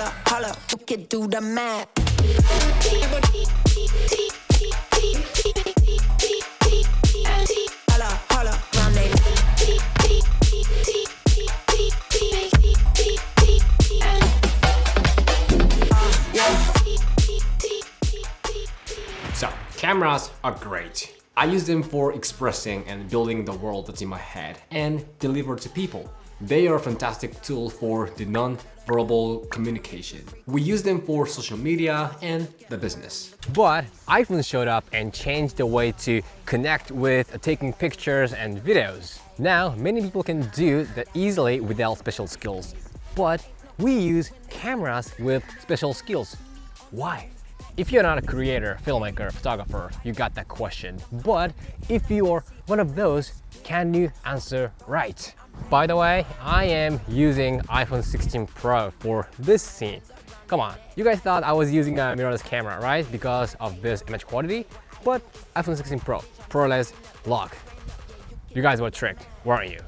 Holla, holla, you can do the math. Holla, holla, round they. So, cameras are great. I use them for expressing and building the world that's in my head and deliver to people. They are a fantastic tool for the non-verbal communication. We use them for social media and the business. But iPhone showed up and changed the way to connect with taking pictures and videos. Now, many people can do that easily without special skills. But we use cameras with special skills. Why? If you're not a creator, filmmaker, photographer, you got that question. But if you're one of those, can you answer right? By the way, I am using iPhone 16 Pro for this scene. Come on, you guys thought I was using a mirrorless camera, right? Because of this image quality, but iPhone 16 Pro, ProRes log. You guys were tricked, weren't you?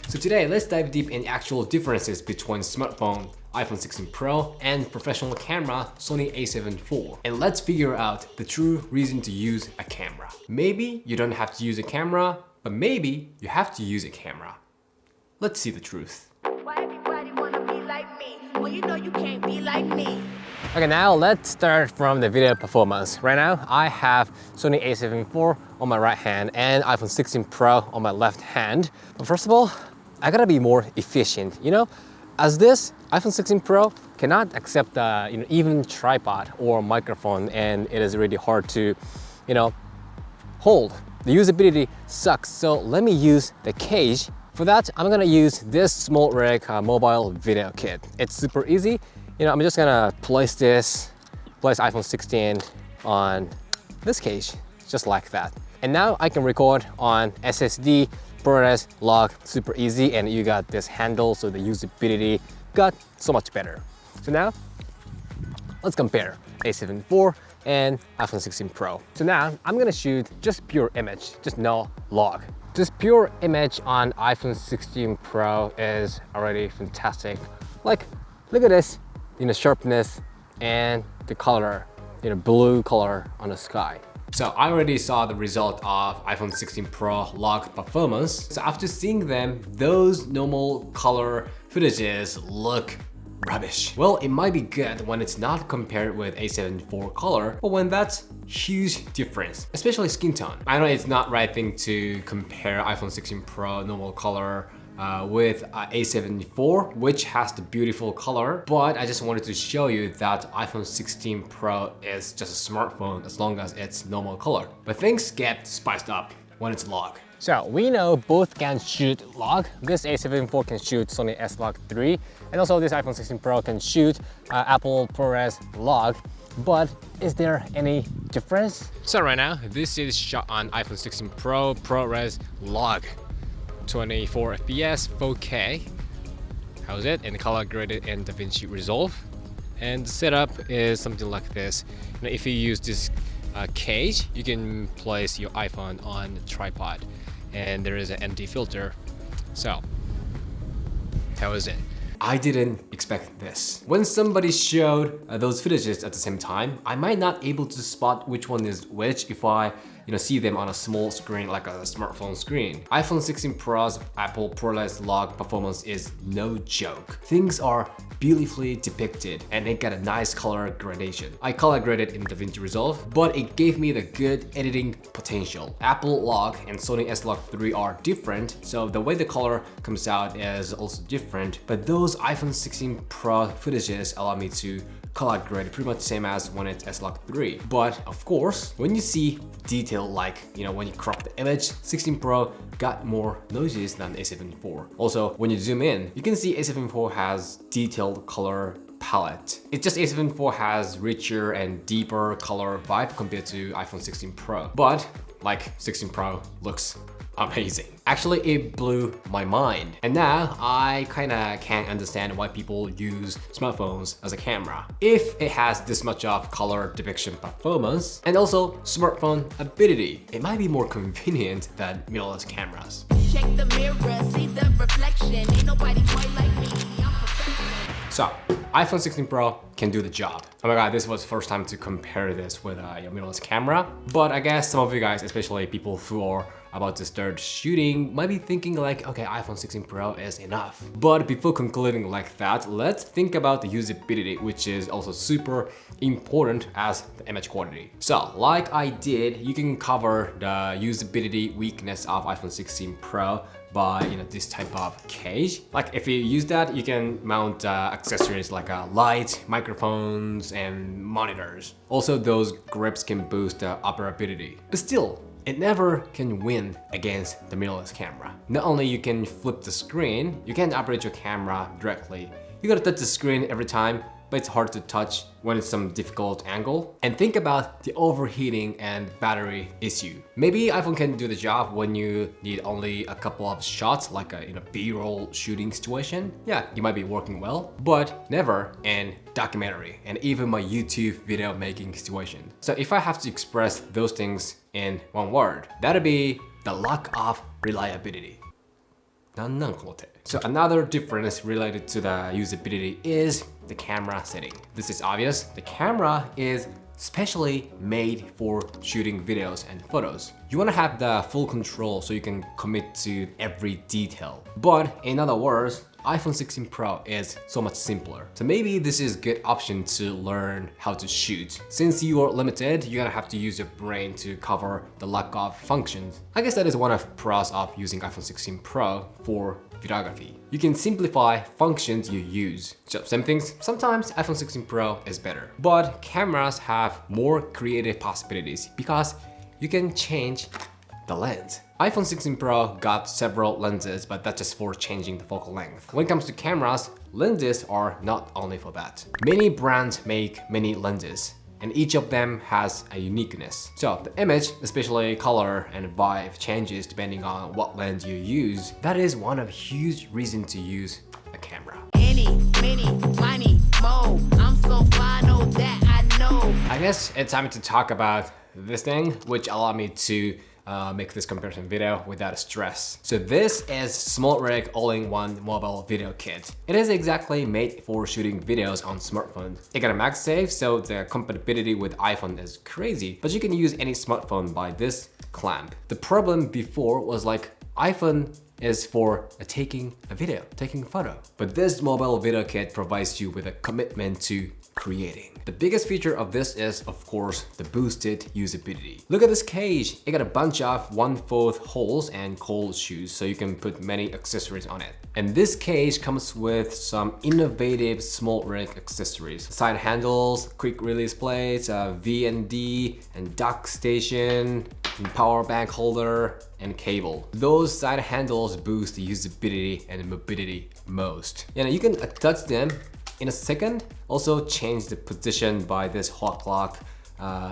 So today, let's dive deep in actual differences between smartphone iPhone 16 Pro and professional camera Sony A7 IV. And let's figure out the true reason to use a camera. Maybe you don't have to use a camera, but maybe you have to use a camera. Let's see the truth. Why everybody wanna be like me? Well, you know you can't be like me. Okay, now let's start from the video performance. Right now, I have Sony A7 IV on my right hand and iPhone 16 Pro on my left hand. But first of all, I gotta be more efficient, you know? As this iPhone 16 Pro cannot accept even tripod or microphone, and it is really hard to, hold. The usability sucks, so let me use the cage. For that, I'm gonna use this Smallrig mobile video kit. It's super easy. I'm just gonna place iPhone 16 on this cage, just like that. And now I can record on SSD, ProRes log, super easy, and you got this handle, so the usability got so much better. So now, let's compare A7 IV and iPhone 16 Pro. So now, I'm gonna shoot just pure image, just no log. Just pure image on iPhone 16 Pro is already fantastic. Like, look at this, sharpness and the color, blue color on the sky. So I already saw the result of iPhone 16 Pro log performance. So after seeing them, those normal color footages look rubbish. Well, it might be good when it's not compared with A7 IV color, but when that's huge difference, especially skin tone. I know it's not right thing to compare iPhone 16 Pro normal color with A7 IV, which has the beautiful color, but I just wanted to show you that iPhone 16 Pro is just a smartphone as long as it's normal color. But things get spiced up when it's log. So we know both can shoot log. This A7 IV can shoot Sony S-Log3, and also this iPhone 16 Pro can shoot Apple ProRes log. But is there any difference? So right now, this is shot on iPhone 16 Pro ProRes log. 24 FPS, 4K. How's it? And color graded in DaVinci Resolve. And the setup is something like this. If you use this cage, you can place your iPhone on the tripod, and there is an ND filter. So, how is it? I didn't expect this. When somebody showed those footages at the same time, I might not able to spot which one is which if I see them on a small screen like a smartphone screen. iPhone 16 Pro's Apple ProRes log performance is no joke. Things are beautifully depicted and it got a nice color gradation. I color graded in DaVinci Resolve, but it gave me the good editing potential. Apple log and Sony S-Log3 are different, so the way the color comes out is also different, but those iPhone 16 Pro footages allow me to color grade pretty much same as when it's S-Log3. But of course, when you see detail like, when you crop the image, 16 Pro got more noises than A7 IV. Also, when you zoom in, you can see A7 IV has detailed color palette. It's just A7 IV has richer and deeper color vibe compared to iPhone 16 Pro. But like 16 Pro looks amazing. Actually, it blew my mind. And now I kinda can't understand why people use smartphones as a camera. If it has this much of color depiction performance and also smartphone ability, it might be more convenient than mirrorless cameras. Check the mirror, see the reflection. Ain't nobody quite like me. So, iPhone 16 Pro can do the job. Oh my god, this was the first time to compare this with your mirrorless camera. But I guess some of you guys, especially people who are about to start shooting, might be thinking like, okay, iPhone 16 Pro is enough. But before concluding like that, let's think about the usability, which is also super important as the image quality. So like I did, you can cover the usability weakness of iPhone 16 Pro by this type of cage. Like if you use that, you can mount accessories like lights, microphones, and monitors. Also, those grips can boost the operability. But still, it never can win against the mirrorless camera. Not only you can flip the screen, you can't operate your camera directly. You gotta touch the screen every time, but it's hard to touch when it's some difficult angle. And think about the overheating and battery issue. Maybe iPhone can do the job when you need only a couple of shots, like in a B-roll shooting situation. Yeah, you might be working well, but never in documentary and even my YouTube video making situation. So if I have to express those things in one word, that'd be the lack of reliability. So another difference related to the usability is the camera setting. This is obvious. The camera is specially made for shooting videos and photos. You want to have the full control so you can commit to every detail. But in other words, iPhone 16 Pro is so much simpler. So maybe this is a good option to learn how to shoot. Since you are limited, you're gonna have to use your brain to cover the lack of functions. I guess that is one of pros of using iPhone 16 Pro for videography. You can simplify functions you use. So same things, sometimes iPhone 16 Pro is better. But cameras have more creative possibilities because you can change the lens. iPhone 16 Pro got several lenses, but that's just for changing the focal length. When it comes to cameras, lenses are not only for that. Many brands make many lenses, and each of them has a uniqueness. So the image, especially color and vibe, changes depending on what lens you use. That is one of huge reasons to use a camera. Any, many, money, mo. I'm so fly, know that I know. I guess it's time to talk about this thing, which allowed me to make this comparison video without stress. So this is Smallrig all-in-one mobile video kit. It is exactly made for shooting videos on smartphones. It got a MagSafe, so the compatibility with iPhone is crazy, but you can use any smartphone by this clamp. The problem before was like iPhone is for taking a video, taking a photo. But this mobile video kit provides you with a commitment to creating. The biggest feature of this is, of course, the boosted usability. Look at this cage. It got a bunch of 1/4 holes and cold shoes, so you can put many accessories on it. And this cage comes with some innovative Smallrig accessories. Side handles, quick release plates, V&D, and dock station, and power bank holder, and cable. Those side handles boost the usability and mobility most. You can touch them in a second. Also change the position by this hot lock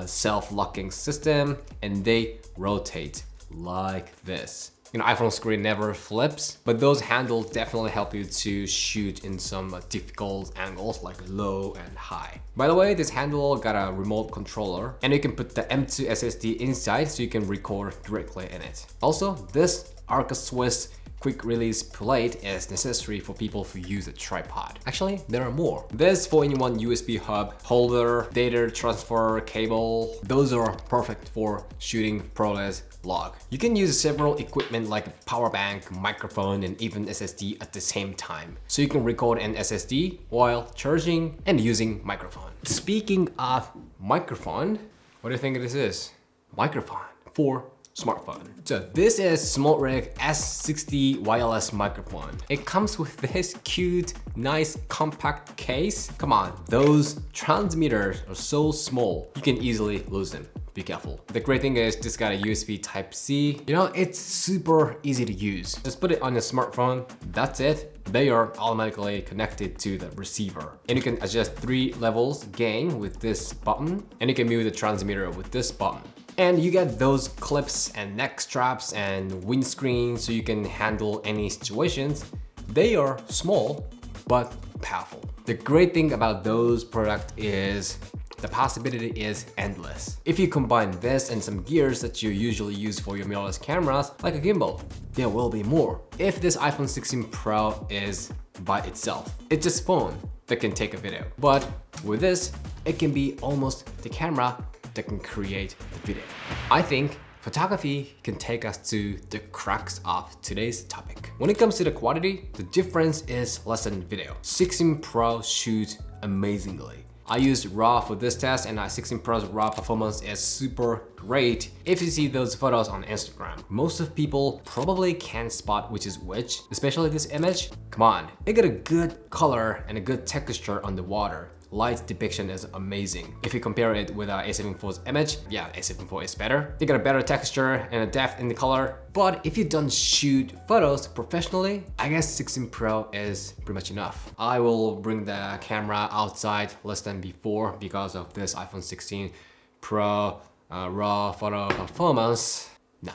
self-locking system, and they rotate like this. iPhone screen never flips, but those handles definitely help you to shoot in some difficult angles like low and high. By the way, this handle got a remote controller, and you can put the M2 SSD inside so you can record directly in it. Also, this Arca Swiss quick release plate is necessary for people who use a tripod. Actually, there are more. This 4-in-1 USB hub, holder, data transfer cable, those are perfect for shooting ProRes vlog. You can use several equipment like power bank, microphone, and even SSD at the same time. So you can record an SSD while charging and using microphone. Speaking of microphone, what do you think this is? Microphone for smartphone. So this is Smallrig S60 wireless microphone. It comes with this cute, nice, compact case. Come on, those transmitters are so small, you can easily lose them. Be careful. The great thing is this got a USB Type-C. It's super easy to use. Just put it on your smartphone, that's it. They are automatically connected to the receiver. And you can adjust 3 levels gain with this button, and you can move the transmitter with this button. And you get those clips and neck straps and windscreen so you can handle any situations. They are small, but powerful. The great thing about those products is the possibility is endless. If you combine this and some gears that you usually use for your mirrorless cameras, like a gimbal, there will be more. If this iPhone 16 Pro is by itself, it's just phone. that can take a video. But with this, it can be almost the camera that can create the video. I think photography can take us to the crux of today's topic. When it comes to the quality, the difference is less than video. 16 Pro shoots amazingly. I used RAW for this test and 16 Pro's RAW performance is super great. If you see those photos on Instagram, most of people probably can't spot which is which, especially this image. Come on, it got a good color and a good texture on the water. Light depiction is amazing. If you compare it with our A7IV's image, yeah, A7IV is better. They got a better texture and a depth in the color. But if you don't shoot photos professionally, I guess 16 Pro is pretty much enough. I will bring the camera outside less than before because of this iPhone 16 Pro raw photo performance. Nah,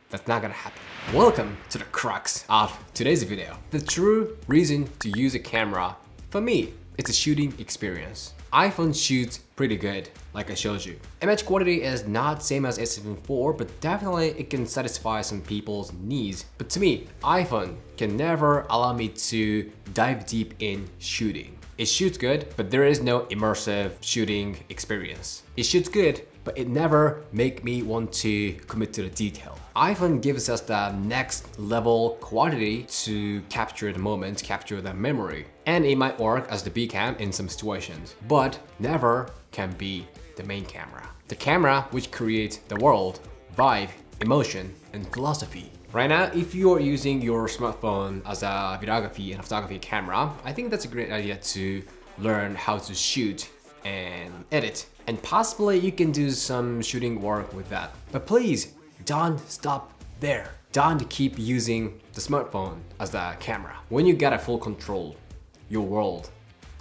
that's not gonna happen. Welcome to the crux of today's video. The true reason to use a camera, for me, it's a shooting experience. iPhone shoots pretty good, like I showed you. Image quality is not same as A7IV, but definitely it can satisfy some people's needs. But to me, iPhone can never allow me to dive deep in shooting. It shoots good, but there is no immersive shooting experience. It shoots good, but it never make me want to commit to the detail. iPhone gives us the next level quality to capture the moment, capture the memory. And it might work as the B cam in some situations, but never can be the main camera. The camera which creates the world, vibe, emotion, and philosophy. Right now, if you are using your smartphone as a videography and photography camera, I think that's a great idea to learn how to shoot and edit. And possibly you can do some shooting work with that. But please, don't stop there. Don't keep using the smartphone as the camera. When you get a full control, your world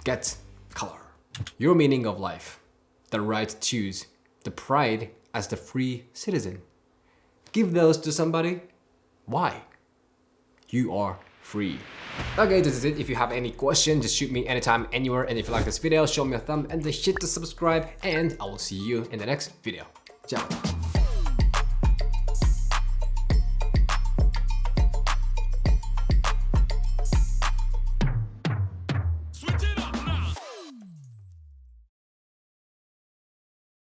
gets color. Your meaning of life, the right to choose, the pride as the free citizen. Give those to somebody. Why? You are free. Okay, this is it. If you have any questions, just shoot me anytime, anywhere. And if you like this video, show me a thumb and hit the subscribe. And I will see you in the next video. Ciao.